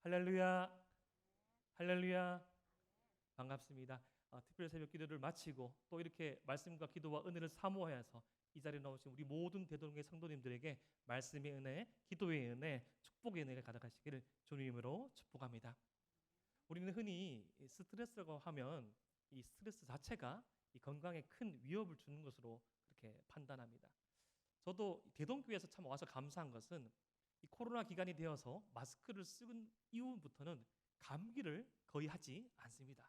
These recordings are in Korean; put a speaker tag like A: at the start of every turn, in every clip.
A: 할렐루야, 할렐루야. 반갑습니다. 특별 새벽 기도를 마치고 또 이렇게 말씀과 기도와 은혜를 사모하여서 이 자리에 나오신 우리 모든 대동의 성도님들에게 말씀의 은혜, 기도의 은혜, 축복의 은혜가 가득하시기를 주님 이름으로 축복합니다. 우리는 흔히 이 스트레스라고 하면 이 스트레스 자체가 이 건강에 큰 위협을 주는 것으로 그렇게 판단합니다. 저도 대동교회에서 참 와서 감사한 것은 이 코로나 기간이 되어서 마스크를 쓴 이후부터는 감기를 거의 하지 않습니다.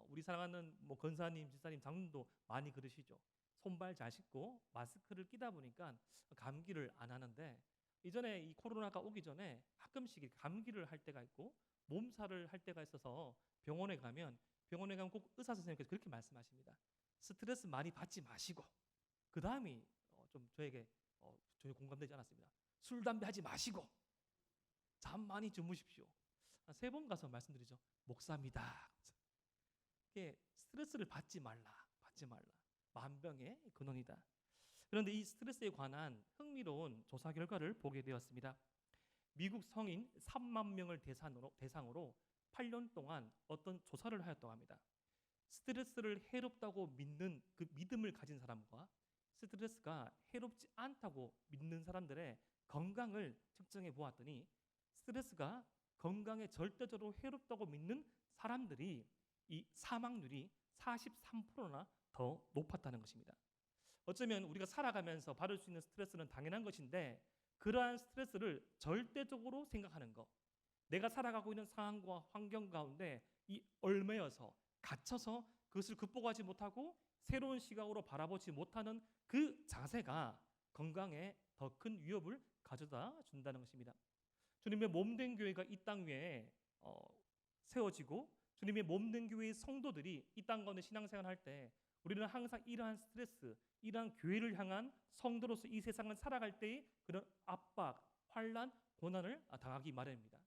A: 우리 사랑하는 권사님, 집사님, 장로님도 많이 그러시죠. 손발 잘 씻고 마스크를 끼다 보니까 감기를 안 하는데, 이전에 이 코로나가 오기 전에 가끔씩 감기를 할 때가 있고 몸살을 할 때가 있어서 병원에 가면 꼭 의사 선생님께서 그렇게 말씀하십니다. 스트레스 많이 받지 마시고, 그 다음이 좀 저에게 전혀 공감되지 않았습니다. 술, 담배 하지 마시고 잠 많이 주무십시오. 3번 가서 말씀드리죠. 목사입니다. 이게 스트레스를 받지 말라. 만병의 근원이다. 그런데 이 스트레스에 관한 흥미로운 조사 결과를 보게 되었습니다. 미국 성인 3만 명을 대상으로 8년 동안 어떤 조사를 하였다고 합니다. 스트레스를 해롭다고 믿는 그 믿음을 가진 사람과 스트레스가 해롭지 않다고 믿는 사람들의 건강을 측정해 보았더니, 스트레스가 건강에 절대적으로 해롭다고 믿는 사람들이 이 사망률이 43%나 더 높았다는 것입니다. 어쩌면 우리가 살아가면서 받을 수 있는 스트레스는 당연한 것인데, 그러한 스트레스를 절대적으로 생각하는 것, 내가 살아가고 있는 상황과 환경 가운데 이 얽매여서 갇혀서 그것을 극복하지 못하고 새로운 시각으로 바라보지 못하는 그 자세가 건강에 더 큰 위협을 가져다 준다는 것입니다. 주님의 몸된 교회가 이 땅 위에 세워지고 주님의 몸된 교회의 성도들이 이 땅 가운데 신앙생활을 할 때, 우리는 항상 이러한 스트레스, 이러한 교회를 향한 성도로서 이 세상을 살아갈 때의 그런 압박, 환난, 고난을 당하기 마련입니다.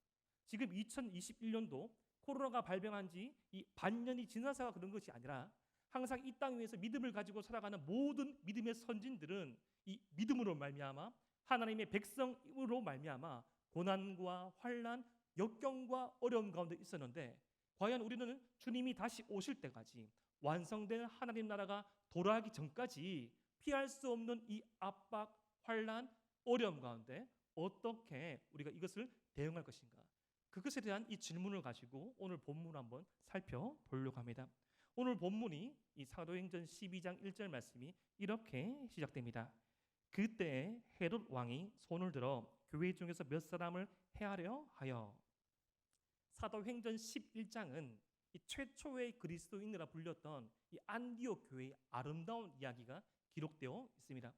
A: 지금 2021년도 코로나가 발병한 지 이 반년이 지나서가 그런 것이 아니라, 항상 이 땅 위에서 믿음을 가지고 살아가는 모든 믿음의 선진들은 이 믿음으로 말미암아, 하나님의 백성으로 말미암아 고난과 환난, 역경과 어려움 가운데 있었는데, 과연 우리는 주님이 다시 오실 때까지 완성된 하나님 나라가 돌아가기 전까지 피할 수 없는 이 압박, 환난, 어려움 가운데 어떻게 우리가 이것을 대응할 것인가? 그것에 대한 이 질문을 가지고 오늘 본문을 한번 살펴보려고 합니다. 오늘 본문이 이 사도행전 12장 1절 말씀이 이렇게 시작됩니다. 그때 헤롯 왕이 손을 들어 교회 중에서 몇 사람을 해하려 하여. 사도행전 11장은 이 최초의 그리스도인이라 불렸던 이 안디옥 교회의 아름다운 이야기가 기록되어 있습니다.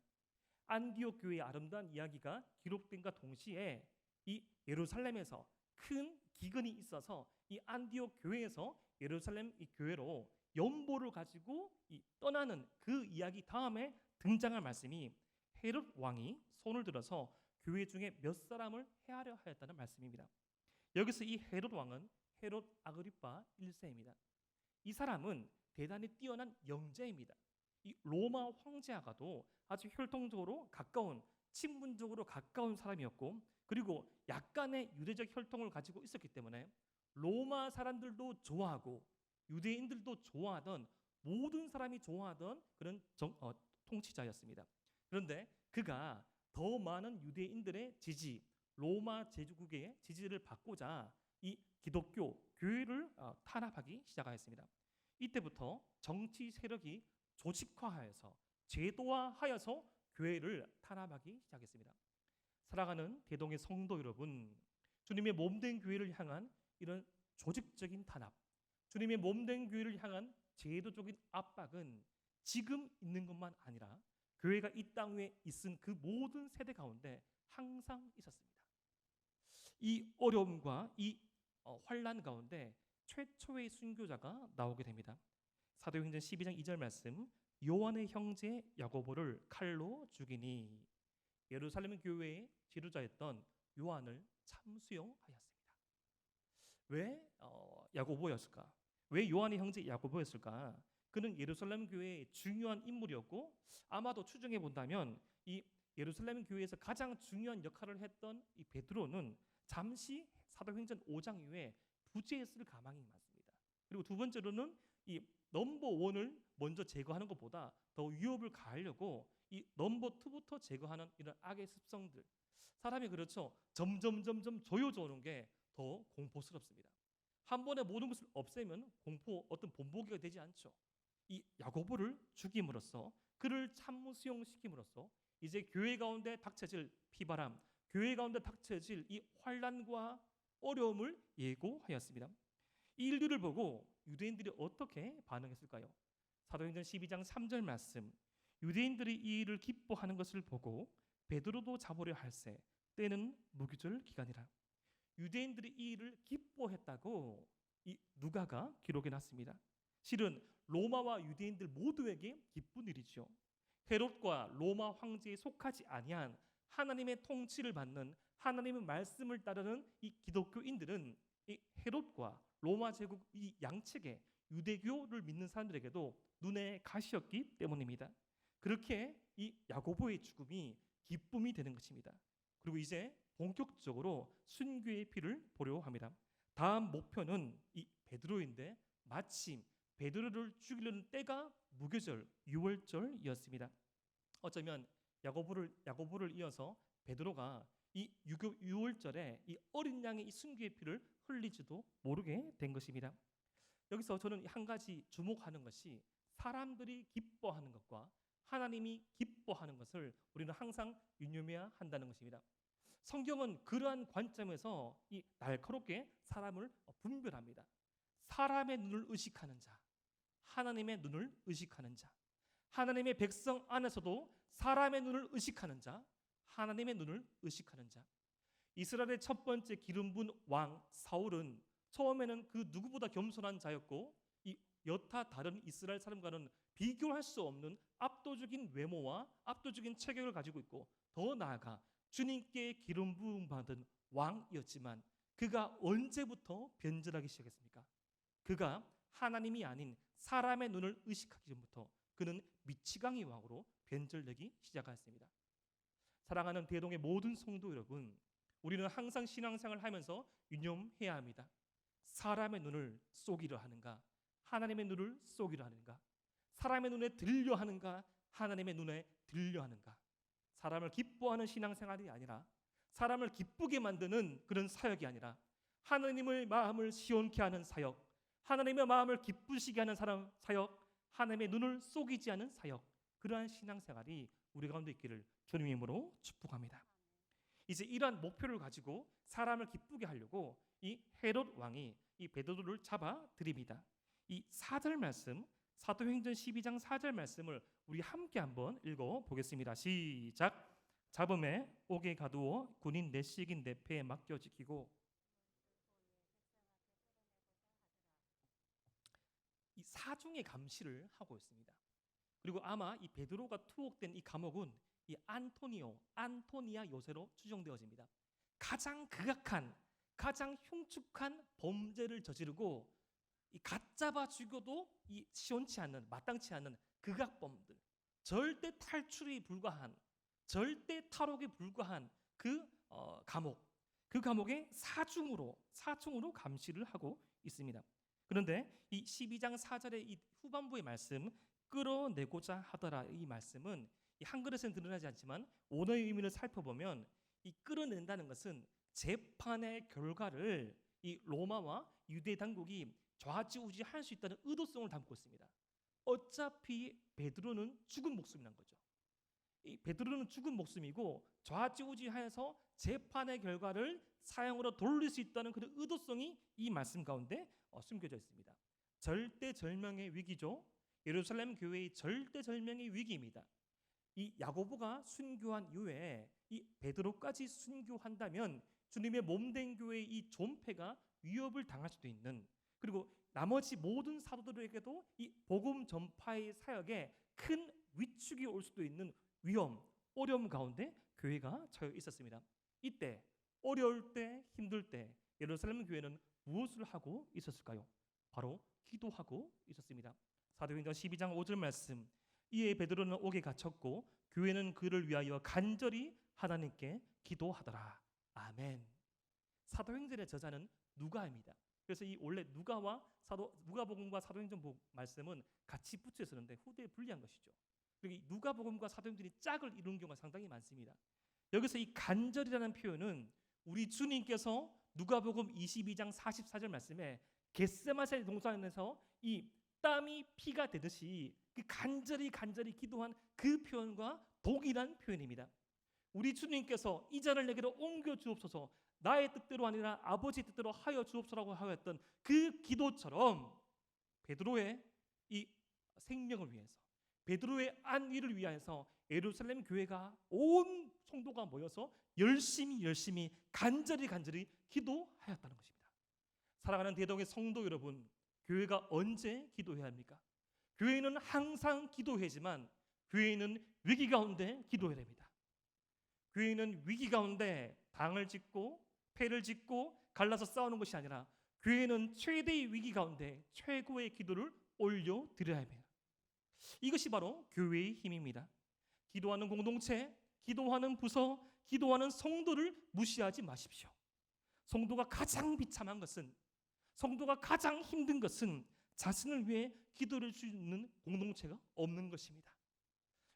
A: 안디옥 교회의 아름다운 이야기가 기록된과 동시에 이 예루살렘에서 큰 기근이 있어서 이 안디옥 교회에서 예루살렘 이 교회로 연보를 가지고 이 떠나는 그 이야기 다음에 등장할 말씀이 헤롯 왕이 손을 들어서 교회 중에 몇 사람을 해하려 하였다는 말씀입니다. 여기서 이 헤롯 왕은 헤롯 아그리파 1세입니다. 이 사람은 대단히 뛰어난 영재입니다. 이 로마 황제와도 아주 혈통적으로 가까운, 친분적으로 가까운 사람이었고, 그리고 약간의 유대적 혈통을 가지고 있었기 때문에 로마 사람들도 좋아하고 유대인들도 좋아하던, 모든 사람이 좋아하던 그런 통치자였습니다. 그런데 그가 더 많은 유대인들의 지지, 로마 제국의 지지를 받고자 이 기독교 교회를 탄압하기 시작하였습니다. 이때부터 정치 세력이 조직화하여서 제도화하여서 교회를 탄압하기 시작했습니다. 사랑하는 대동의 성도 여러분, 주님의 몸된 교회를 향한 이런 조직적인 탄압, 주님의 몸된 교회를 향한 제도적인 압박은 지금 있는 것만 아니라 교회가 이 땅 위에 있은 그 모든 세대 가운데 항상 있었습니다. 이 어려움과 이 환난 가운데 최초의 순교자가 나오게 됩니다. 사도행전 12장 2절 말씀, 요한의 형제 야고보를 칼로 죽이니. 예루살렘 교회의 지도자였던 요한을 참수용하였습니다. 왜 야고보였을까? 왜 요한의 형제 야고보였을까? 그는 예루살렘 교회의 중요한 인물이었고, 아마도 추정해 본다면 이 예루살렘 교회에서 가장 중요한 역할을 했던 이 베드로는 잠시 사도행전 5장 이후에 부재에 쓸 가망이 많습니다. 그리고 두 번째로는 이 넘버 원을 먼저 제거하는 것보다 더 위협을 가하려고 이 넘버 투부터 제거하는 이런 악의 습성들. 사람이 그렇죠. 점점 조여져 오는 게 더 공포스럽습니다. 한 번에 모든 것을 없애면 공포 어떤 본보기가 되지 않죠. 이 야고보를 죽임으로써 그를 참무 수용시킴으로써 이제 교회 가운데 닥쳐질 피바람, 교회 가운데 닥쳐질 이 환난과 어려움을 예고하였습니다. 이 일들을 보고 유대인들이 어떻게 반응했을까요? 사도행전 12장 3절 말씀. 유대인들이 이 일을 기뻐하는 것을 보고 베드로도 잡으려 할세 때는 무교절 기간이라. 유대인들이 이 일을 기뻐했다고 이 누가가 기록해 놨습니다. 실은 로마와 유대인들 모두에게 기쁜 일이죠. 헤롯과 로마 황제에 속하지 아니한 하나님의 통치를 받는 하나님의 말씀을 따르는 이 기독교인들은 이 헤롯과 로마 제국 이 양측의 유대교를 믿는 사람들에게도 눈의 가시였기 때문입니다. 그렇게 이 야고보의 죽음이 기쁨이 되는 것입니다. 그리고 이제 본격적으로 순교의 피를 보려 합니다. 다음 목표는 이 베드로인데 마침 베드로를 죽이려는 때가 무교절 유월절이었습니다. 어쩌면 야고보를 이어서 베드로가 이 유월절에 이 어린 양의 이 순교의 피를 흘리지도 모르게 된 것입니다. 여기서 저는 한 가지 주목하는 것이 사람들이 기뻐하는 것과 하나님이 기뻐하는 것을 우리는 항상 유념해야 한다는 것입니다. 성경은 그러한 관점에서 이 날카롭게 사람을 분별합니다. 사람의 눈을 의식하는 자, 하나님의 눈을 의식하는 자, 하나님의 백성 안에서도 사람의 눈을 의식하는 자, 하나님의 눈을 의식하는 자. 이스라엘의 첫 번째 기름 부은 왕 사울은 처음에는 그 누구보다 겸손한 자였고 이 여타 다른 이스라엘 사람과는 비교할 수 없는 압도적인 외모와 압도적인 체격을 가지고 있고 더 나아가 주님께 기름 부음 받은 왕이었지만 그가 언제부터 변절하기 시작했습니까? 그가 하나님이 아닌 사람의 눈을 의식하기 전부터 그는 미치광이 왕으로 변절되기 시작하였습니다. 사랑하는 대동의 모든 성도 여러분, 우리는 항상 신앙생활을 하면서 유념해야 합니다. 사람의 눈을 쏘기를 하는가, 하나님의 눈을 쏘기를 하는가, 사람의 눈에 들려 하는가, 하나님의 눈에 들려 하는가. 사람을 기뻐하는 신앙생활이 아니라 사람을 기쁘게 만드는 그런 사역이 아니라 하나님의 마음을 시원케 하는 사역, 하나님의 마음을 기쁘시게 하는 사역, 하나님의 눈을 쏘기지 않은 사역, 그러한 신앙생활이 우리 가운데 있기를 주님의 이름으로 축복합니다. 이제 이러한 목표를 가지고 사람을 기쁘게 하려고 이 헤롯 왕이 이 베드로를 잡아 들입니다. 이 4절 말씀, 사도행전 12장 4절 말씀을 우리 함께 한번 읽어 보겠습니다. 시작. 잡음에 옥에 가두어 군인 넷씩인 내 패에 맡겨 지키고. 이 사중의 감시를 하고 있습니다. 그리고 아마 이 베드로가 투옥된 이 감옥은 이 안토니아 요새로 추정되어집니다. 가장 극악한, 가장 흉측한 범죄를 저지르고 이 갓잡아 죽여도 이 시원치 않는, 마땅치 않는 극악범들, 절대 탈출이 불가한, 절대 탈옥에 불과한 그 감옥, 그 감옥에 사중으로 감시를 하고 있습니다. 그런데 이 12장 4절의 이 후반부의 말씀, 끌어내고자 하더라, 이 말씀은 이 한글에서는 드러나지 않지만 원어의 의미를 살펴보면 이 끌어낸다는 것은 재판의 결과를 이 로마와 유대 당국이 좌지우지할 수 있다는 의도성을 담고 있습니다. 어차피 베드로는 죽은 목숨이란 거죠. 이 베드로는 죽은 목숨이고 좌지우지하여서 재판의 결과를 사형으로 돌릴 수 있다는 그런 의도성이 이 말씀 가운데 숨겨져 있습니다. 절대절명의 위기죠. 예루살렘 교회의 절대절명의 위기입니다. 이 야고보가 순교한 이후에 이 베드로까지 순교한다면 주님의 몸된 교회의 이 존폐가 위협을 당할 수도 있는, 그리고 나머지 모든 사도들에게도 이 복음 전파의 사역에 큰 위축이 올 수도 있는 위험, 어려움 가운데 교회가 처해 있었습니다. 이때 어려울 때, 힘들 때 예루살렘 교회는 무엇을 하고 있었을까요? 바로 기도하고 있었습니다. 사도행전 12장 5절 말씀, 이에 베드로는 옥에 갇혔고 교회는 그를 위하여 간절히 하나님께 기도하더라. 아멘. 사도행전의 저자는 누가입니다. 그래서 이 원래 누가복음과 사도행전 말씀은 같이 붙여 있었는데 후대에 분리한 것이죠. 그리고 누가복음과 사도행전이 짝을 이루는 경우가 상당히 많습니다. 여기서 이 간절이라는 표현은 우리 주님께서 누가복음 22장 44절 말씀에 겟세마네 동산에서 이 땀이 피가 되듯이 그 간절히 기도한 그 표현과 동일한 표현입니다. 우리 주님께서 이 잔을 내게로 옮겨 주옵소서, 나의 뜻대로 아니라 아버지의 뜻대로 하여 주옵소서라고 하였던 그 기도처럼 베드로의 이 생명을 위해서, 베드로의 안위를 위하여서 예루살렘 교회가 온 성도가 모여서 열심히 간절히 기도하였다는 것입니다. 사랑하는 대동의 성도 여러분, 교회가 언제 기도해야 합니까? 교회는 항상 기도해야지만 교회는 위기 가운데 기도해야 됩니다. 교회는 위기 가운데 당을 짓고 패를 짓고 갈라서 싸우는 것이 아니라 교회는 최대의 위기 가운데 최고의 기도를 올려드려야 합니다. 이것이 바로 교회의 힘입니다. 기도하는 공동체, 기도하는 부서, 기도하는 성도를 무시하지 마십시오. 성도가 가장 비참한 것은, 성도가 가장 힘든 것은 자신을 위해 기도를 줄 수 있는 공동체가 없는 것입니다.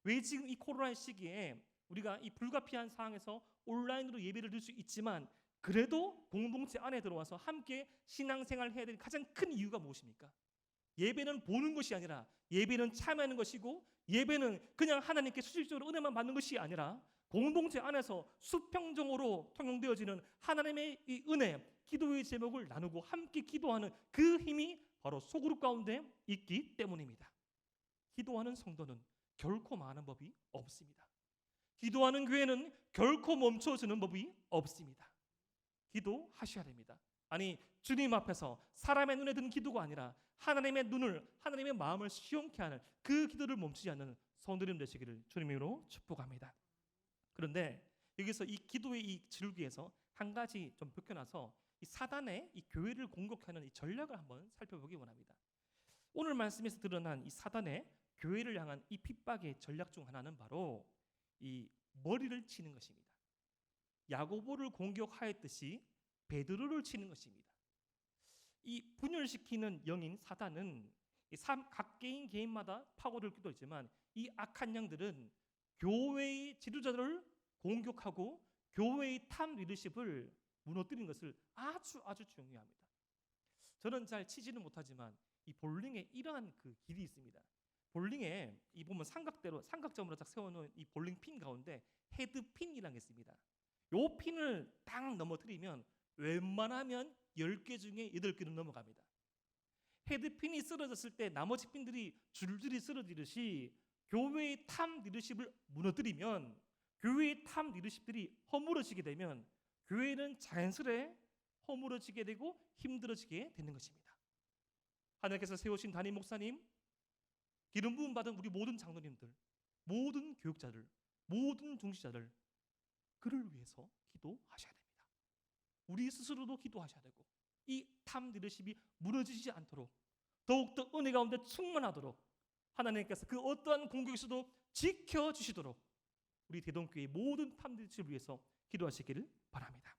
A: 왜 지금 이 코로나 시기에 우리가 이 불가피한 상황에서 온라인으로 예배를 드릴 수 있지만 그래도 공동체 안에 들어와서 함께 신앙생활을 해야 되는 가장 큰 이유가 무엇입니까? 예배는 보는 것이 아니라 예배는 참여하는 것이고, 예배는 그냥 하나님께 수직적으로 은혜만 받는 것이 아니라 공동체 안에서 수평적으로 통용되어지는 하나님의 이 은혜, 기도의 제목을 나누고 함께 기도하는 그 힘이 바로 소그룹 가운데 있기 때문입니다. 기도하는 성도는 결코 망하는 법이 없습니다. 기도하는 교회는 결코 멈춰지는 법이 없습니다. 기도하셔야 됩니다. 아니, 주님 앞에서 사람의 눈에 든 기도가 아니라 하나님의 눈을, 하나님의 마음을 시원케 하는 그 기도를 멈추지 않는 성도님 되시기를 주님으로 축복합니다. 그런데 여기서 이 기도의 이 줄기에서 한 가지 좀 벗겨나서 이 사단의 이 교회를 공격하는 이 전략을 한번 살펴보기 원합니다. 오늘 말씀에서 드러난 이 사단의 교회를 향한 이 핍박의 전략 중 하나는 바로 이 머리를 치는 것입니다. 야고보를 공격하였듯이 베드로를 치는 것입니다. 이 분열시키는 영인 사단은 각 개인마다 파고들기도 있지만 이 악한 영들은 교회의 지도자들을 공격하고 교회의 탑 리더십을 무너뜨리는 것을 아주 중요합니다. 저는 잘 치지는 못하지만 이 볼링에 이러한 그 길이 있습니다. 볼링에 이 보면 삼각점으로 딱 세워놓은 이 볼링 핀 가운데 헤드 핀이라는 게 있습니다. 요 핀을 딱 넘어뜨리면 웬만하면 10개 중에 8개는 넘어갑니다. 헤드 핀이 쓰러졌을 때 나머지 핀들이 줄줄이 쓰러지듯이 교회의 탑 리더십을 무너뜨리면, 교회의 탑 리더십들이 허물어지게 되면 교회는 자연스레 허물어지게 되고 힘들어지게 되는 것입니다. 하나님께서 세우신 담임 목사님, 기름 부음 받은 우리 모든 장로님들, 모든 교육자들, 모든 중시자들, 그를 위해서 기도하셔야 됩니다. 우리 스스로도 기도하셔야 되고 이 탑 리더십이 무너지지 않도록 더욱더 은혜 가운데 충만하도록 하나님께서 그 어떠한 공격에서도 지켜주시도록 우리 대동교회 모든 탑 리더십을 위해서 기도하시기를 바랍니다.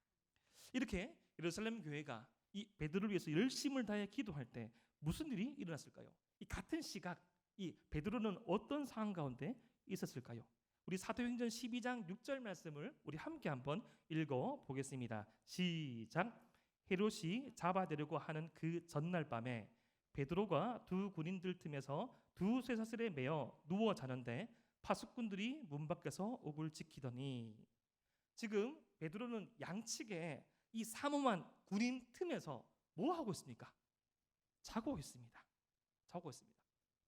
A: 이렇게 예루살렘 교회가 이 베드로를 위해서 열심을 다해 기도할 때 무슨 일이 일어났을까요? 이 같은 시각 이 베드로는 어떤 상황 가운데 있었을까요? 우리 사도행전 12장 6절 말씀을 우리 함께 한번 읽어 보겠습니다. 시작. 헤롯이 잡아내려고 하는 그 전날 밤에 베드로가 두 군인들 틈에서 두 쇠사슬에 매어 누워 자는데 파수꾼들이 문 밖에서 옥을 지키더니, 지금 베드로는 양측에 이 삼엄한 군인 틈에서 뭐 하고 있습니까? 자고 있습니다. 자고 있습니다.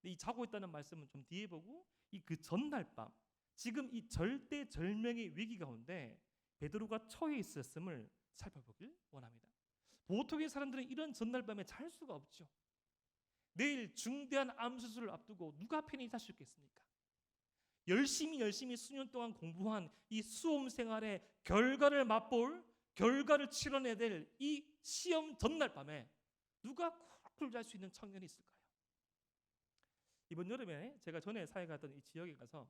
A: 이 자고 있다는 말씀은 좀 뒤에 보고 이 그 전날 밤, 지금 이 절대절명의 위기 가운데 베드로가 처해 있었음을 살펴보길 원합니다. 보통의 사람들은 이런 전날 밤에 잘 수가 없죠. 내일 중대한 암 수술을 앞두고 누가 편히 잘 수 있겠습니까? 열심히 수년 동안 공부한 이 수험 생활의 결과를 맛볼, 결과를 치러내야 될 이 시험 전날 밤에 누가 쿨쿨 잘 수 있는 청년이 있을까요? 이번 여름에 제가 전에 사역하던 이 지역에 가서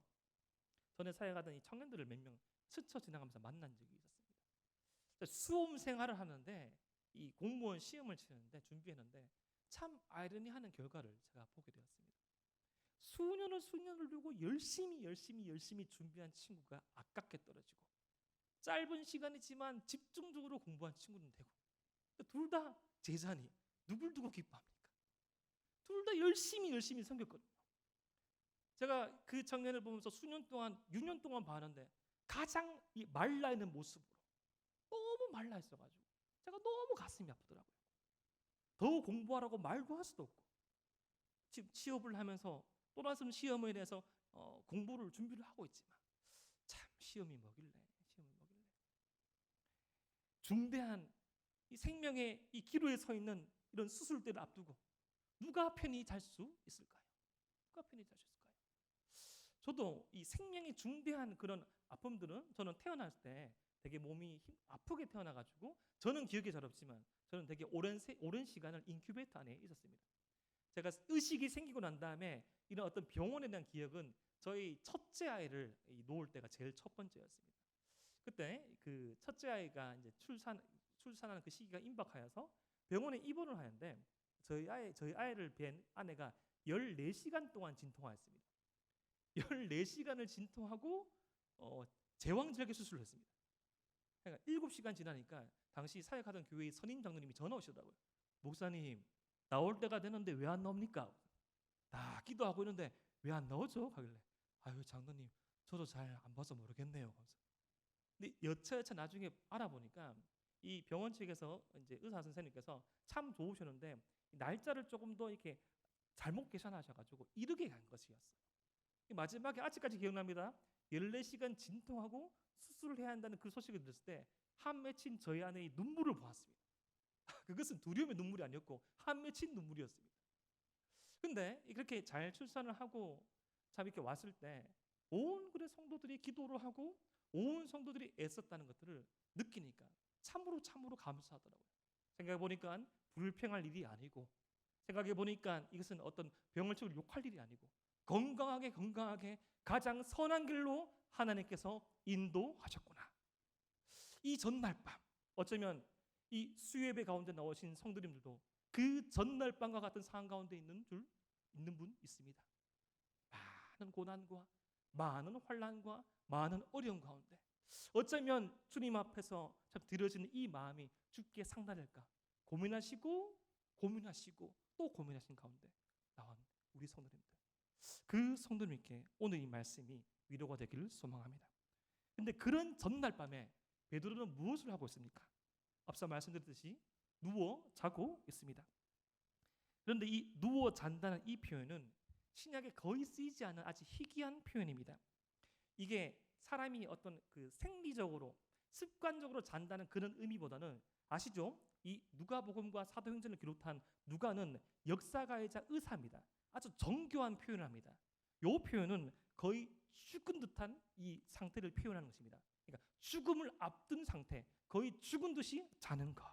A: 전에 사역하던 이 청년들을 몇 명 스쳐 지나가면서 만난 적이 있었습니다. 수험 생활을 하는데 이 공무원 시험을 치는데 준비했는데 참 아이러니하는 결과를 제가 보게 되었습니다. 수년을 두고 열심히 준비한 친구가 아깝게 떨어지고 짧은 시간이지만 집중적으로 공부한 친구는 되고 둘 다 제자니 누굴 두고 기뻐합니까? 둘 다 열심히 섬겼거든요. 제가 그 청년을 보면서 수년 동안 6년 동안 봤는데 가장 이 말라 있는 모습으로 너무 말라 있어가지고 제가 너무 가슴이 아프더라고요. 더 공부하라고 말도 할 수도 없고 지금 취업을 하면서 또 다른 시험에 대해서 공부를 준비를 하고 있지만 참 시험이 뭐길래 중대한 이 생명의 이 기로에 서 있는 이런 수술대를 앞두고 누가 편히 잘 수 있을까요? 누가 편히 잘 수 있을까요? 저도 이 생명이 중대한 그런 아픔들은 저는 태어났을 때 되게 몸이 아프게 태어나가지고 저는 기억이 잘 없지만 저는 되게 오랜 시간을 인큐베이터 안에 있었습니다. 제가 의식이 생기고 난 다음에 이런 어떤 병원에 대한 기억은 저희 첫째 아이를 놓을 때가 제일 첫 번째였습니다. 그때 그 첫째 아이가 이제 출산하는 그 시기가 임박하여서 병원에 입원을 하는데 저희 아이를 뵌 아내가 14시간 동안 진통하였습니다. 14시간을 진통하고 제왕절개 수술을 했습니다. 그러니까 7시간 지나니까 당시 사역하던 교회의 선임 장로님이 전화 오시더라고요. 목사님 나올 때가 되는데 왜 안 나옵니까? 다 기도하고 있는데 왜 안 나오죠? 하길래 아유 장로님 저도 잘 안 봐서 모르겠네요. 근데 여차여차 나중에 알아보니까 이 병원 측에서 이제 의사 선생님께서 참 좋으셨는데 날짜를 조금 더 이렇게 잘못 계산하셔가지고 이르게 간 것이었어요. 마지막에 아직까지 기억납니다. 14시간 진통하고 수술을 해야 한다는 그 소식을 들었을 때 한 맺힌 저희 아내의 눈물을 보았습니다. 그것은 두려움의 눈물이 아니었고 한 맺힌 눈물이었습니다. 근데 그렇게 잘 출산을 하고 참 이렇게 왔을 때 온 그래 성도들이 기도를 하고 온 성도들이 애썼다는 것들을 느끼니까 참으로 감사하더라고요. 생각해 보니까 불평할 일이 아니고 생각해 보니까 이것은 어떤 병을 치고 욕할 일이 아니고 건강하게 가장 선한 길로 하나님께서 인도하셨구나. 이 전날 밤 어쩌면 이 수요예배 가운데 나오신 성도님들도 그 전날 밤과 같은 상황 가운데 있는 분 있습니다. 많은 고난과 많은 환난과 많은 어려움 가운데 어쩌면 주님 앞에서 참 드려지는 이 마음이 주께 상달할까 고민하시고 또 고민하신 가운데 나온 우리 성도님들, 그 성도님께 오늘 이 말씀이 위로가 되기를 소망합니다. 근데 그런 전날 밤에 베드로는 무엇을 하고 있습니까? 앞서 말씀드렸듯이 누워 자고 있습니다. 그런데 이 누워 잔다는 이 표현은 신약에 거의 쓰이지 않은 아주 희귀한 표현입니다. 이게 사람이 어떤 그 생리적으로 습관적으로 잔다는 그런 의미보다는 아시죠? 이 누가복음과 사도행전을 기록한 누가는 역사가이자 의사입니다. 아주 정교한 표현을 합니다. 이 표현은 거의 죽은 듯한 이 상태를 표현하는 것입니다. 그러니까 죽음을 앞둔 상태, 거의 죽은 듯이 자는 것.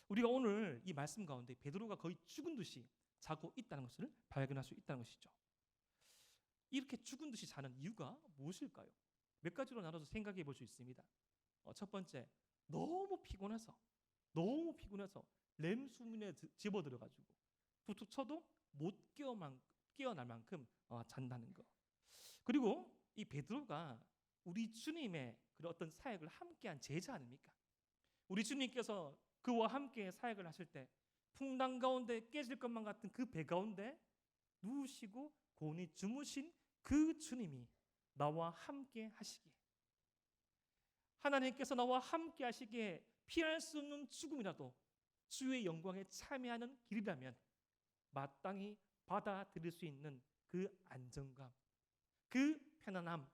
A: 우리가 오늘 이 말씀 가운데 베드로가 거의 죽은 듯이 자고 있다는 것을 발견할 수 있다는 것이죠. 이렇게 죽은 듯이 자는 이유가 무엇일까요? 몇 가지로 나눠서 생각해 볼 수 있습니다. 첫 번째, 너무 피곤해서 렘 수면에 집어들어가지고 툭툭 쳐도 못 깨어날 만큼 잔다는 것. 그리고 이 베드로가 우리 주님의 그런 어떤 사역을 함께한 제자 아닙니까? 우리 주님께서 그와 함께 사역을 하실 때 풍랑 가운데 깨질 것만 같은 그 배 가운데 누우시고 고온히 주무신 그 주님이 나와 함께 하시기에, 하나님께서 나와 함께 하시기에 피할 수 없는 죽음이라도 주의 영광에 참여하는 길이라면 마땅히 받아들일 수 있는 그 안정감, 그 편안함,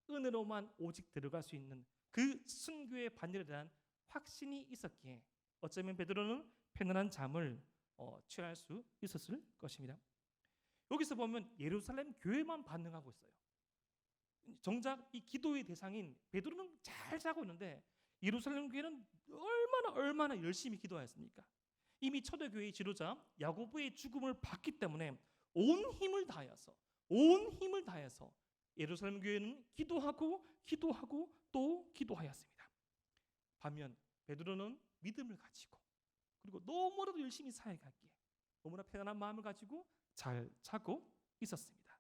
A: 은혜로만 오직 들어갈 수 있는 그 순교의 반열에 대한 확신이 있었기에 어쩌면 베드로는 편안한 잠을 취할 수 있었을 것입니다. 여기서 보면 예루살렘 교회만 반응하고 있어요. 정작 이 기도의 대상인 베드로는 잘 자고 있는데 예루살렘 교회는 얼마나 열심히 기도하였습니까? 이미 초대교회의 지도자 야고보의 죽음을 봤기 때문에 온 힘을 다해서 예루살렘 교회는 기도하고 또 기도하였습니다. 반면 베드로는 믿음을 가지고 그리고 너무나도 열심히 사역하기에 너무나 편안한 마음을 가지고 잘 자고 있었습니다.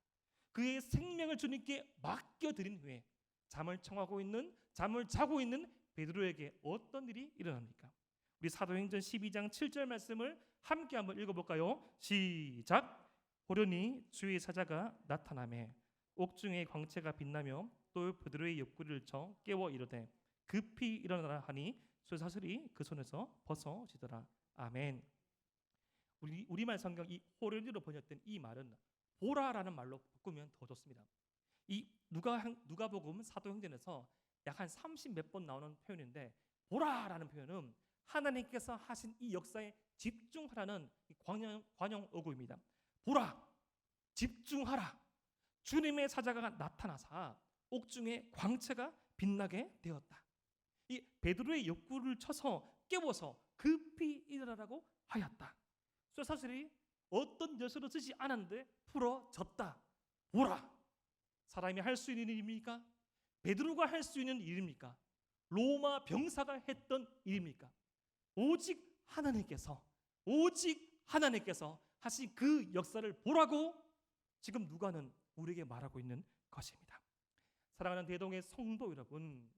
A: 그의 생명을 주님께 맡겨드린 후에 잠을 자고 있는 베드로에게 어떤 일이 일어납니까? 우리 사도행전 12장 7절 말씀을 함께 한번 읽어볼까요? 시작. 호련히 주의 사자가 나타나매 옥중의 광채가 빛나며 또 베드로의 옆구리를 쳐 깨워 이르되 급히 일어나라 하니 쇠사슬이 그 손에서 벗어지더라. 아멘. 우리말 성경 이 호련히로 번역된 이 말은 보라라는 말로 바꾸면 더 좋습니다. 이 누가복음 사도행전에서 약 한 30 몇 번 나오는 표현인데 보라라는 표현은 하나님께서 하신 이 역사에 집중하라는 관용 어구입니다. 보라, 집중하라. 주님의 사자가 나타나사 옥중에 광채가 빛나게 되었다. 이 베드로의 옆구리를 쳐서 깨워서 급히 일어나라고 하였다. 쇠사슬이 어떤 벼슬을 쓰지 않았는데 풀어졌다. 보라. 사람이 할 수 있는 일입니까? 베드로가 할 수 있는 일입니까? 로마 병사가 했던 일입니까? 오직 하나님께서 하신 그 역사를 보라고 지금 누가는 우리에게 말하고 있는 것입니다. 사랑하는 대동의 성도 여러분,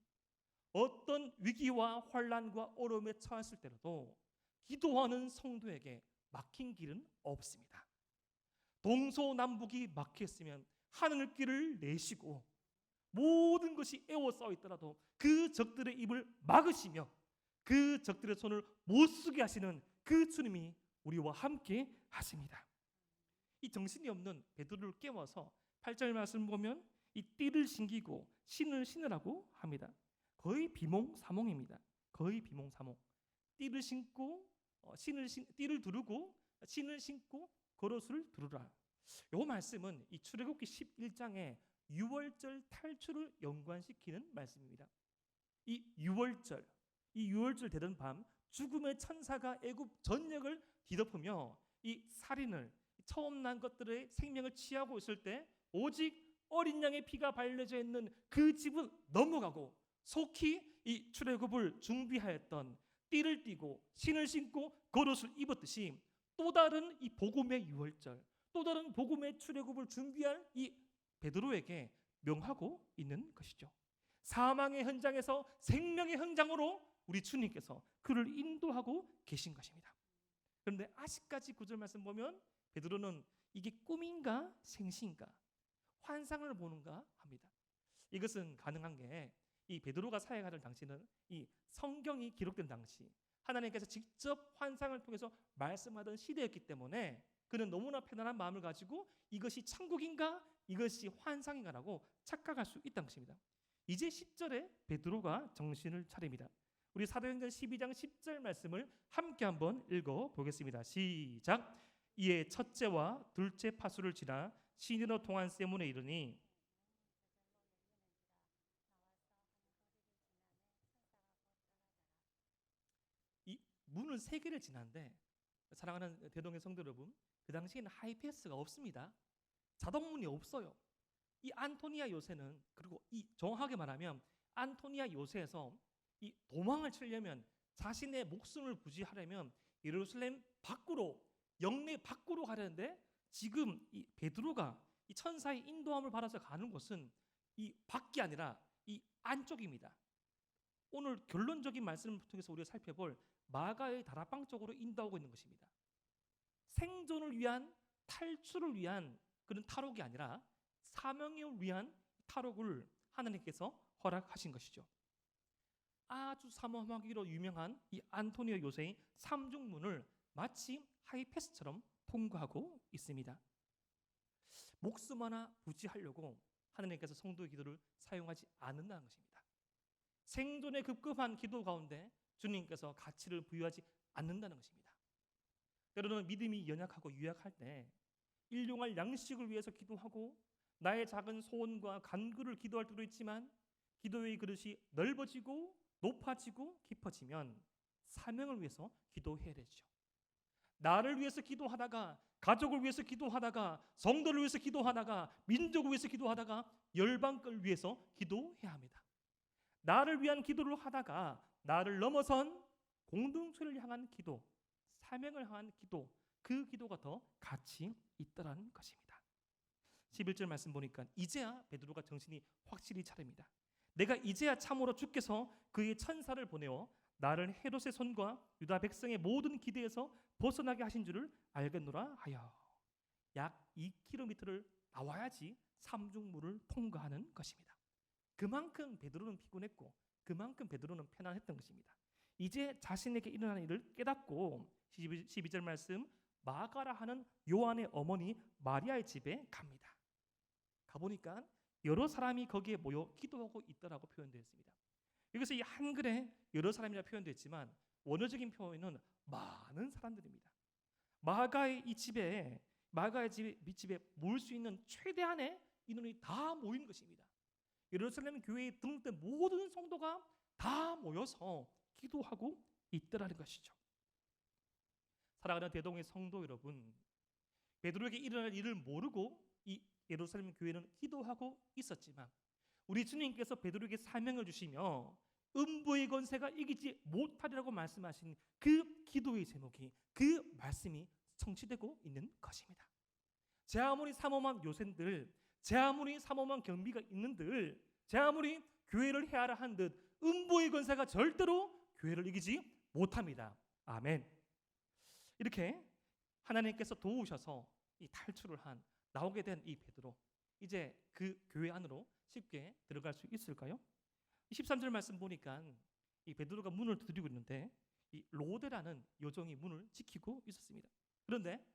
A: 어떤 위기와 환난과 어려움에 처했을 때라도 기도하는 성도에게 막힌 길은 없습니다. 동서남북이 막혔으면 하늘길을 내시고 모든 것이 에워싸여 있더라도 그 적들의 입을 막으시며 그 적들의 손을 못 쓰게 하시는 그 주님이 우리와 함께 하십니다. 이 정신이 없는 베드로를 깨워서 8절 말씀 보면 이 띠를 신기고 신을 신으라고 합니다. 거의 비몽사몽입니다. 거의 비몽사몽. 띠를 신고 띠를 두르고 신을 신고 겉옷을 두르라. 이 말씀은 이 출애굽기 11장의 유월절 탈출을 연관시키는 말씀입니다. 이 유월절 되던 밤 죽음의 천사가 애굽 전역을 뒤덮으며 이 살인을 처음 난 것들의 생명을 취하고 있을 때 오직 어린 양의 피가 발려져 있는 그 집은 넘어가고 속히 이 출애굽을 준비하였던 띠를 띠고 신을 신고 겉옷을 입었듯이 또 다른 이 복음의 유월절, 또 다른 복음의 출애굽을 준비할 이 베드로에게 명하고 있는 것이죠. 사망의 현장에서 생명의 현장으로 우리 주님께서 그를 인도하고 계신 것입니다. 그런데 아직까지 9절 말씀 보면 베드로는 이게 꿈인가 생시인가 환상을 보는가 합니다. 이것은 가능한 게 이 베드로가 사역하던 당시는 이 성경이 기록된 당시 하나님께서 직접 환상을 통해서 말씀하던 시대였기 때문에 그는 너무나 편안한 마음을 가지고 이것이 천국인가 이것이 환상인가라고 착각할 수 있다는 것입니다. 이제 10절에 베드로가 정신을 차립니다. 우리 사도행전 12장 10절 말씀을 함께 한번 읽어보겠습니다. 시작. 이에 첫째와 둘째 파수를 지나 시내로 통한 세문에 이르니 이 문을 세 개를 지났는데 사랑하는 대동의 성도 여러분, 그 당시에는 하이패스가 없습니다. 자동문이 없어요. 이 안토니아 요새는 그리고 이 정확하게 말하면 안토니아 요새에서 이 도망을 치려면 자신의 목숨을 부지하려면 예루살렘 밖으로 영내 밖으로 가려는데 지금 이 베드로가 이 천사의 인도함을 받아서 가는 곳은 이 밖이 아니라 이 안쪽입니다. 오늘 결론적인 말씀을 통해서 우리가 살펴볼 마가의 다락방 쪽으로 인도하고 있는 것입니다. 생존을 위한 탈출을 위한 그런 탈옥이 아니라 사명을 위한 탈옥을 하나님께서 허락하신 것이죠. 아주 삼엄하기로 유명한 이 안토니오 요새의 삼중문을 마치 하이패스처럼 통과하고 있습니다. 목숨 하나 부지하려고 하나님께서 성도의 기도를 사용하지 않는다는 것입니다. 생존의 급급한 기도 가운데 주님께서 가치를 부여하지 않는다는 것입니다. 때로는 믿음이 연약하고 유약할 때 일용할 양식을 위해서 기도하고 나의 작은 소원과 간구를 기도할 때도 있지만 기도의 그릇이 넓어지고 높아지고 깊어지면 사명을 위해서 기도해야 되죠. 나를 위해서 기도하다가 가족을 위해서 기도하다가 성도를 위해서 기도하다가 민족을 위해서 기도하다가 열방을 위해서 기도해야 합니다. 나를 위한 기도를 하다가 나를 넘어선 공동체를 향한 기도, 사명을 향한 기도, 그 기도가 더 가치 있다라는 것입니다. 11절 말씀 보니까 이제야 베드로가 정신이 확실히 차립니다. 내가 이제야 참으로 주께서 그의 천사를 보내어 나를 헤롯의 손과 유다 백성의 모든 기대에서 벗어나게 하신 줄을 알겠노라 하여. 약 2km를 나와야지 삼중물을 통과하는 것입니다. 그만큼 베드로는 피곤했고 그만큼 베드로는 편안했던 것입니다. 이제 자신에게 일어난 일을 깨닫고 12절 말씀, 마가라 하는 요한의 어머니 마리아의 집에 갑니다. 가보니까 여러 사람이 거기에 모여 기도하고 있더라고 표현되어 있습니다. 여기서 이 한글에 여러 사람이라 표현되어 있지만 원어적인 표현은 많은 사람들입니다. 마가의 집에 모일 수 있는 최대한의 인원이 다 모인 것입니다. 예루살렘 교회에 등록된 모든 성도가 다 모여서 기도하고 있더라는 것이죠. 사랑하는 대동의 성도 여러분, 베드로에게 일어날 일을 모르고 이 예루살렘 교회는 기도하고 있었지만 우리 주님께서 베드로에게 사명을 주시며 음부의 권세가 이기지 못하리라고 말씀하신 그 기도의 제목이, 그 말씀이 성취되고 있는 것입니다. 제 아무리 삼엄한 요새들, 제 아무리 삼엄한 경비가 있는들, 제 아무리 교회를 해하라 한 듯 음부의 권세가 절대로 교회를 이기지 못합니다. 아멘. 이렇게 하나님께서 도우셔서 이 탈출을 한, 나오게 된 이 베드로, 이제 그 교회 안으로 쉽게 들어갈 수 있을까요? 13절 말씀 보니까 이 베드로가 문을 두드리고 있는데 이 로데라는 요정이 문을 지키고 있었습니다. 그런데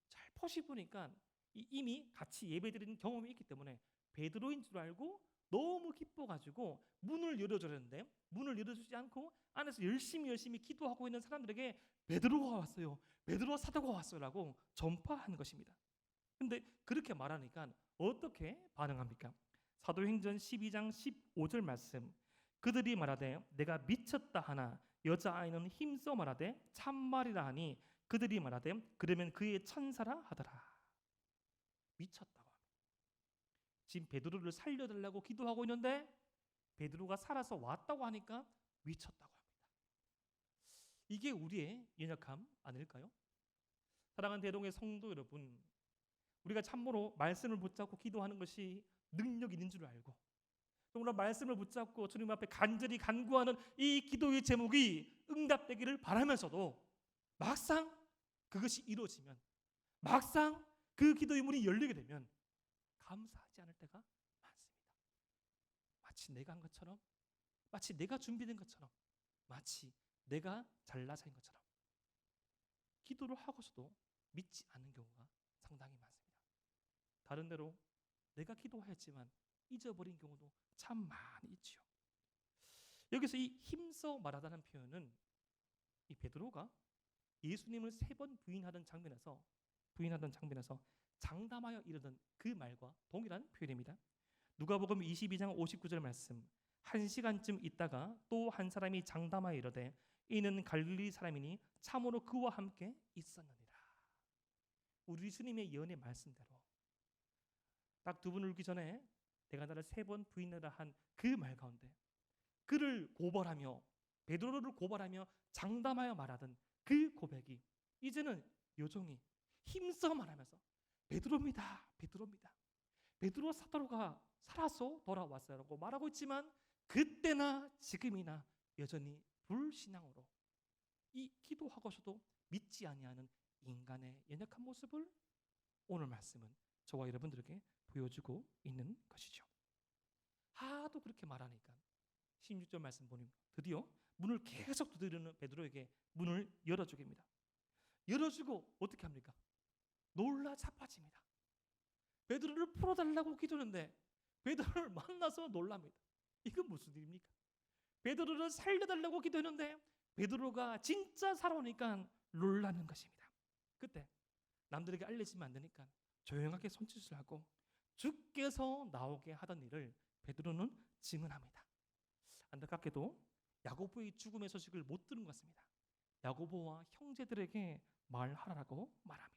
A: 잘 포시 보니까 이미 같이 예배드리는 경험이 있기 때문에 베드로인 줄 알고 너무 기뻐가지고 문을 열어주려는데 문을 열어주지 않고 안에서 열심히 기도하고 있는 사람들에게 베드로가 왔어요, 베드로 사도가 왔어요라고 전파하는 것입니다. 그런데 그렇게 말하니까 어떻게 반응합니까? 사도행전 12장 15절 말씀, 그들이 말하되 내가 미쳤다 하나 여자아이는 힘써 말하되 참말이라 하니 그들이 말하되 그러면 그의 천사라 하더라. 미쳤다고 합니다. 지금 베드로를 살려달라고 기도하고 있는데 베드로가 살아서 왔다고 하니까 미쳤다고 합니다. 이게 우리의 연약함 아닐까요? 사랑하는 대동의 성도 여러분, 우리가 참으로 말씀을 붙잡고 기도하는 것이 능력 있는 줄 알고 정말 말씀을 붙잡고 주님 앞에 간절히 간구하는 이 기도의 제목이 응답되기를 바라면서도 막상 그것이 이루어지면, 막상 그 기도의 문이 열리게 되면 감사하지 않을 때가 많습니다. 마치 내가 한 것처럼, 마치 내가 준비된 것처럼, 마치 내가 잘나서인 것처럼 기도를 하고서도 믿지 않는 경우가 상당히 많습니다. 다른 데로 내가 기도하였지만 잊어버린 경우도 참 많이 있지요. 여기서 이 힘써 말하다는 표현은 이 베드로가 예수님을 3번 부인하던 장면에서 장담하여 이르던 그 말과 동일한 표현입니다. 누가복음 22장 59절 말씀, 1시간쯤 있다가 또 한 사람이 장담하여 이르되 이는 갈릴리 사람이니 참으로 그와 함께 있었느니라. 우리 주님의 예언의 말씀대로 딱 2번 울기 전에 내가 나를 3번 부인하라 한 그 말 가운데 그를 고발하며, 베드로를 고발하며 장담하여 말하던 그 고백이 이제는 요정이 힘써 말하면서 베드로입니다, 베드로 사도가 살아서 돌아왔어요라고 말하고 있지만 그때나 지금이나 여전히 불신앙으로 이 기도하고서도 믿지 아니하는 인간의 연약한 모습을 오늘 말씀은 저와 여러분들에게 보여주고 있는 것이죠. 하도 그렇게 말하니까 16절 말씀 보니 드디어 문을 계속 두드리는 베드로에게 문을 열어주게 열어주고 어떻게 합니까? 놀라 자빠집니다. 베드로를 풀어달라고 기도하는데 베드로를 만나서 놀랍니다. 이건 무슨 일입니까? 베드로를 살려달라고 기도했는데 베드로가 진짜 살아오니까 놀라는 것입니다. 그때 남들에게 알려지면 안 되니까 조용하게 손짓을 하고 주께서 나오게 하던 일을 베드로는 증언합니다. 안타깝게도 야고보의 죽음의 소식을 못 들은 것 같습니다. 야고보와 형제들에게 말하라고 말합니다.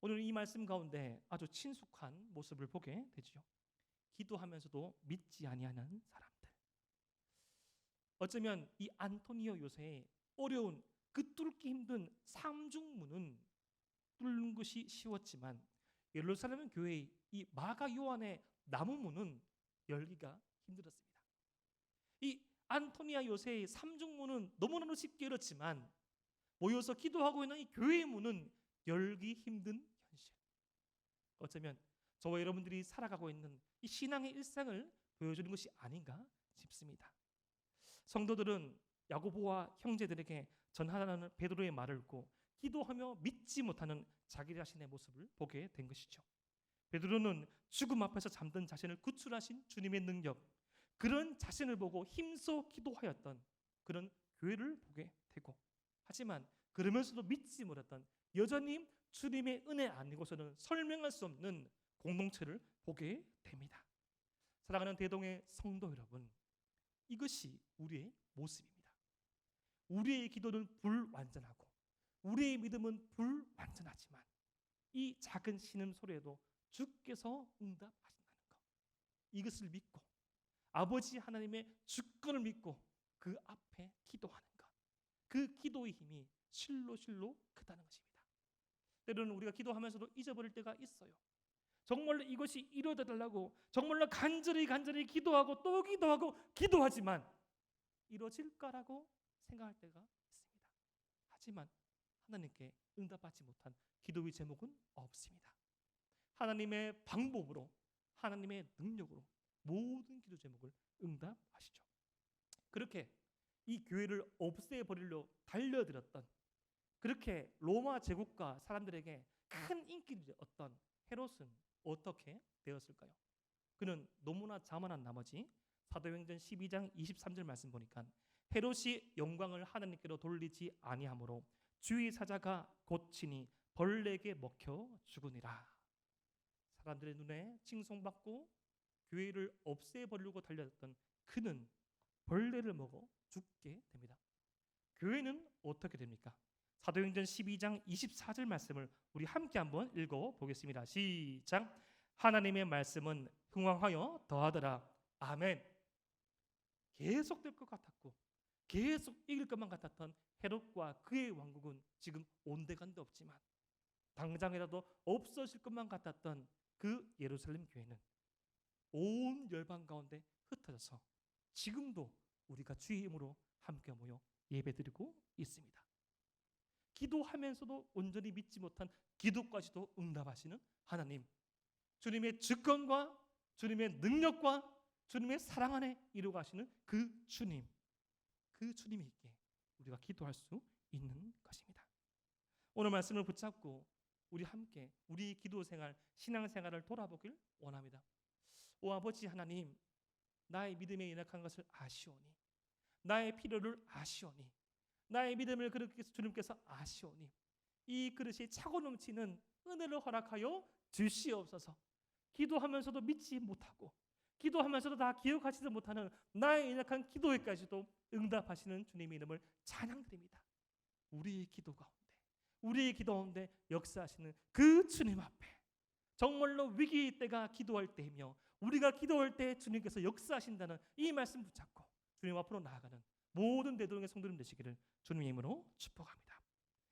A: 오늘 이 말씀 가운데 아주 친숙한 모습을 보게 되죠. 기도하면서도 믿지 아니하는 사람들. 어쩌면 이 안토니오 요새의 어려운 그 뚫기 힘든 삼중문은 뚫는 것이 쉬웠지만 예루살렘 교회의 이 마가 요한의 나무문은 열기가 힘들었습니다. 이 안토니아 요새의 삼중문은 너무나도 쉽게 열었지만 모여서 기도하고 있는 이 교회의 문은 열기 힘든 현실. 어쩌면 저와 여러분들이 살아가고 있는 이 신앙의 일상을 보여주는 것이 아닌가 싶습니다. 성도들은 야고보와 형제들에게 전하라는 베드로의 말을 듣고 기도하며 믿지 못하는 자기 자신의 모습을 보게 된 것이죠. 베드로는 죽음 앞에서 잠든 자신을 구출하신 주님의 능력, 그런 자신을 보고 힘써 기도하였던 그런 교회를 보게 되고, 하지만 그러면서도 믿지 못했던 여전히 주님의 은혜 아니고서는 설명할 수 없는 공동체를 보게 됩니다. 사랑하는 대동의 성도 여러분, 이것이 우리의 모습입니다. 우리의 기도는 불완전하고 우리의 믿음은 불완전하지만 이 작은 신음소리에도 주께서 응답하신다는 것, 이것을 믿고 아버지 하나님의 주권을 믿고 그 앞에 기도하는 것, 그 기도의 힘이 실로 크다는 것입니다. 때로는 우리가 기도하면서도 잊어버릴 때가 있어요. 정말로 이것이 이루어져달라고 정말로 간절히 기도하고 또 기도하지만 이루어질까라고 생각할 때가 있습니다. 하지만 하나님께 응답받지 못한 기도의 제목은 없습니다. 하나님의 방법으로, 하나님의 능력으로 모든 기도 제목을 응답하시죠. 그렇게 이 교회를 없애버리려 달려들었던, 그렇게 로마 제국과 사람들에게 큰 인기를 얻던 헤롯은 어떻게 되었을까요? 그는 너무나 자만한 나머지 사도행전 12장 23절 말씀 보니까 헤롯이 영광을 하나님께로 돌리지 아니하므로 주의 사자가 곧치니 벌레에게 먹혀 죽으니라. 사람들의 눈에 칭송받고 교회를 없애버리려고 달려들었던 그는 벌레를 먹어 죽게 됩니다. 교회는 어떻게 됩니까? 사도행전 12장 24절 말씀을 우리 함께 한번 읽어보겠습니다. 시작. 하나님의 말씀은 흥왕하여 더하더라. 아멘. 계속될 것 같았고 계속 이길 것만 같았던 헤롯과 그의 왕국은 지금 온데간데 없지만 당장이라도 없어질 것만 같았던 그 예루살렘 교회는 온 열방 가운데 흩어져서 지금도 우리가 주의 이름으로 함께 모여 예배드리고 있습니다. 기도하면서도 온전히 믿지 못한 기도까지도 응답하시는 하나님, 주님의 주권과 주님의 능력과 주님의 사랑 안에 이루어가시는 그 주님, 그 주님이 있기에 우리가 기도할 수 있는 것입니다. 오늘 말씀을 붙잡고 우리 함께 우리 기도 생활, 신앙 생활을 돌아보길 원합니다. 오 아버지 하나님, 나의 믿음에 연약한 것을 아시오니, 나의 필요를 아시오니, 나의 믿음을 그렇게 주님께서 아시오니 이 그릇이 차고 넘치는 은혜를 허락하여 주시옵소서. 기도하면서도 믿지 못하고 기도하면서도 다 기억하지도 못하는 나의 연약한 기도에까지도 응답하시는 주님의 이름을 찬양드립니다. 우리의 기도 가운데 역사하시는 그 주님 앞에 정말로 위기의 때가 기도할 때이며 우리가 기도할 때 주님께서 역사하신다는 이 말씀 붙잡고 주님 앞으로 나아가는 모든 대도령의 성도님 되시기를 주님의 이름으로 축복합니다.